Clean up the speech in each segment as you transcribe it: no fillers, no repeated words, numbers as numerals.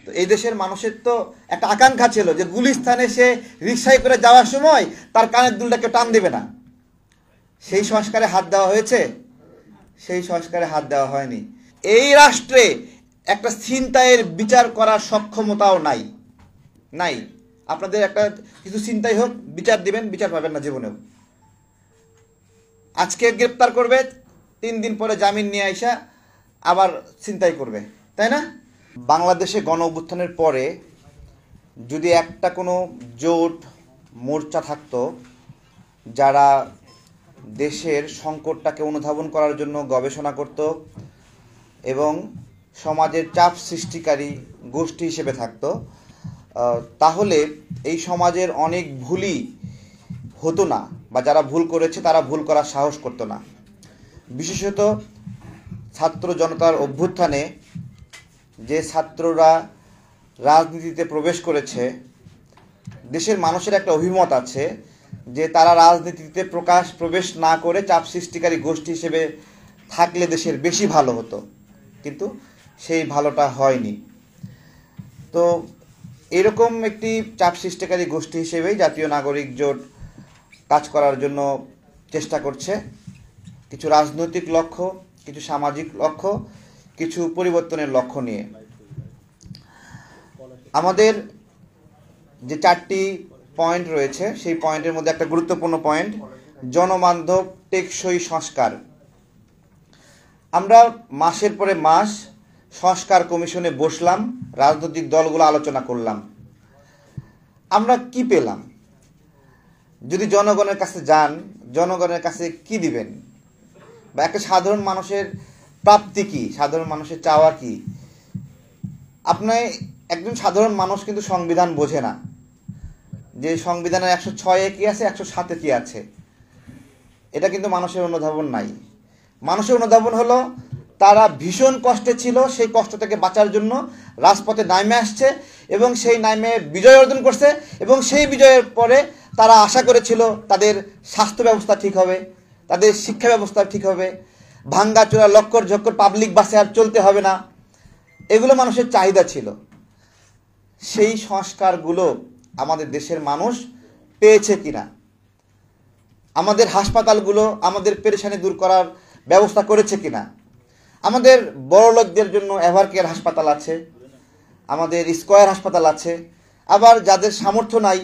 তো এই দেশের মানুষের তো একটা আকাঙ্ক্ষা ছিল যে গুলিস্তানে সে রিকশায় করে যাওয়ার সময় তার কানের দুলটাকে টান দেবে না। সেই সংস্কারে হাত দেওয়া হয়েছে? সেই সংস্কারে হাত দেওয়া হয়নি। এই রাষ্ট্রে একটা ছিনতাইয়ের বিচার করার সক্ষমতাও নাই। আপনাদের একটা কিছু ছিনতাই হোক, বিচার দিবেন, বিচার পাবেন না জীবনেও। আজকে গ্রেপ্তার করবে, 3 দিন পরে জামিন নিয়ে আইসা আবার ছিনতাই করবে, তাই না? বাংলাদেশে গণ অভ্যুত্থানের পরে যদি একটা কোনো জোট মোর্চা থাকতো যারা দেশের সংকটটাকে অনুধাবন করার জন্য গবেষণা করত এবং সমাজের চাপ সৃষ্টিকারী গোষ্ঠী হিসেবে থাকতো, তাহলে এই সমাজের অনেক ভুলই হতো না, বা যারা ভুল করেছে তারা ভুল করার সাহস করতো না। বিশেষত ছাত্র জনতার অভ্যুত্থানে যে ছাত্ররা রাজনীতিতে প্রবেশ করেছে, দেশের মানুষের একটা অভিমত আছে যে তারা রাজনীতিতে প্রবেশ না করে চাপ সৃষ্টিকারী গোষ্ঠী হিসেবে থাকলে দেশের বেশি ভালো হতো, কিন্তু সেই ভালোটা হয়নি। তো এরকম একটি চাপ সৃষ্টিকারী গোষ্ঠী হিসেবেই জাতীয় নাগরিক জোট কাজ করার জন্য চেষ্টা করছে, কিছু রাজনৈতিক লক্ষ্য, কিছু সামাজিক লক্ষ্য, কিছু পরিবর্তনের লক্ষ্য নিয়ে। আমাদের যে 4টি পয়েন্ট রয়েছে, সেই পয়েন্টের মধ্যে একটা গুরুত্বপূর্ণ পয়েন্ট জনবান্ধব টেকসই সংস্কার। আমরা মাসের পরে মাস সংস্কার কমিশনে বসলাম, রাজনৈতিক দলগুলো আলোচনা করলাম। আমরা কি পেলাম? যদি জনগণের কাছে যান, জনগণের কাছে কি দিবেন? বা একটা সাধারণ মানুষের প্রাপ্তি কি, সাধারণ মানুষের চাওয়া কি? আপনি একজন সাধারণ মানুষ কিন্তু সংবিধান বোঝে না, যে সংবিধানের 106-এ কি আছে, 107-এ কি আছে, এটা কিন্তু মানুষের অনুধাবন নাই। মানুষের অনুধাবন হলো তারা ভীষণ কষ্টে ছিল, সেই কষ্ট থেকে বাঁচার জন্য রাজপথে নামে আসছে এবং সেই নামে বিজয় অর্জন করছে, এবং সেই বিজয়ের পরে তারা আশা করেছিল তাদের স্বাস্থ্য ব্যবস্থা ঠিক হবে, তাদের শিক্ষা ব্যবস্থা ঠিক হবে, ভাঙ্গাচোরা লক্কর ঝক্কর পাবলিক বাসে আর চলতে হবে না, এগুলো মানুষের চাহিদা ছিল। সেই সংস্কারগুলো আমাদের দেশের মানুষ পেয়েছে কিনা? আমাদের হাসপাতালগুলো আমাদের পেরেশানি দূর করার ব্যবস্থা করেছে কিনা? আমাদের বড়লোকদের জন্য এভারকেয়ার হাসপাতাল আছে, আমাদের স্কয়ার হাসপাতাল আছে, আবার যাদের সামর্থ্য নাই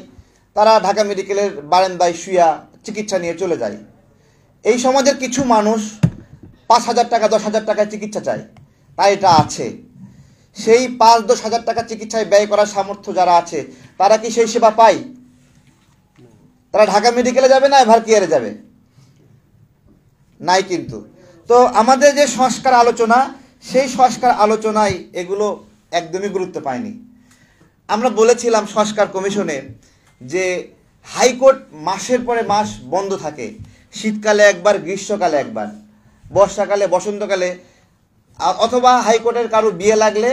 তারা ঢাকা মেডিকেলের বারান্দায় শুয়া চিকিৎসা নিয়ে চলে যায়। এই সমাজের কিছু মানুষ 5,000 টাকা 10,000 টাকায় চিকিৎসা চায়, তাই এটা আছে। সেই 5-10 হাজার টাকা চিকিৎসায় ব্যয় করার সামর্থ্য যারা আছে তারা কি সেই সেবা পায়? তারা ঢাকা মেডিকেলে যাবে না এভারকেয়ারে যাবে? নাই কিন্তু। তো আমাদের যে সংস্কার আলোচনা, সেই সংস্কার আলোচনায় এগুলো একদমই গুরুত্ব পায়নি। আমরা বলেছিলাম সংস্কার কমিশনে যে হাইকোর্ট মাসের পরে মাস বন্ধ থাকে, শীতকালে একবার, গ্রীষ্মকালে একবার, বর্ষাকালে, বসন্তকালে, অথবা হাইকোর্টের কারো বিয়ে লাগলে